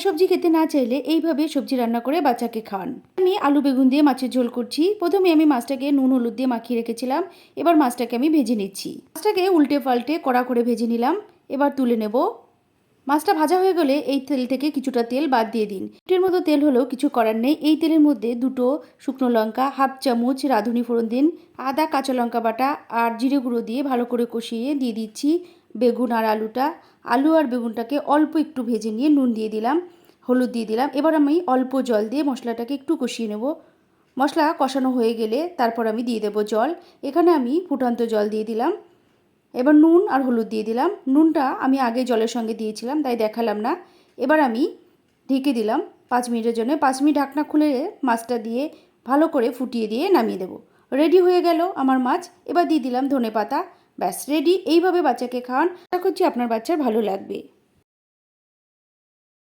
সবজি খেতে না চাইলে এইভাবে সবজি রান্না করে বাচ্চাকে খাওয়ান। আমি আলু বেগুন দিয়ে মাছের ঝোল করছি। প্রথমে আমি মাছটাকে নুন হলুদ দিয়ে মাখিয়ে রেখেছিলাম। এবার মাছটাকে আমি ভেজে নিচ্ছি। মাছটাকে উল্টে পাল্টে কড়া করে ভেজে নিলাম। এবার তুলে নেব। মাছটা ভাজা হয়ে গেলে এই তেল থেকে কিছুটা তেল বাদ দিয়ে দিন। এর মতো তেল হলেও কিছু করার নেই। এই তেলের মধ্যে দুটো শুকনো লঙ্কা, হাফ চামচ রাঁধুনি ফোড়ন দিন, আদা কাঁচা লঙ্কা বাটা আর জিরে গুঁড়ো দিয়ে ভালো করে কষিয়ে দিয়ে দিচ্ছি বেগুন আর আলুটা। আলু আর বেগুনটাকে অল্প একটু ভেজে নিয়ে নুন দিয়ে দিলাম, হলুদ দিয়ে দিলাম। এবার আমি অল্প জল দিয়ে মশলাটাকে একটু কষিয়ে নেব। মশলা কষানো হয়ে গেলে তারপর আমি দিয়ে দেবো জল। এখানে আমি ফুটন্ত জল দিয়ে দিলাম। এবার নুন আর হলুদ দিয়ে দিলাম। নুনটা আমি আগে জলের সঙ্গে দিয়েছিলাম, তাই দেখালাম না। এবার আমি ঢেকে দিলাম 5 মিনিটের জন্য। 5 মিনিট ঢাকনা খুলে মাছটা দিয়ে ভালো করে ফুটিয়ে দিয়ে নামিয়ে দেবো। রেডি হয়ে গেল আমার মাছ। এবার দিয়ে দিলাম ধনেপাতা। ব্যাস রেডি। এইভাবে বাচ্চাকে খাওয়ান। আশা করছি আপনার বাচ্চার ভালো লাগবে।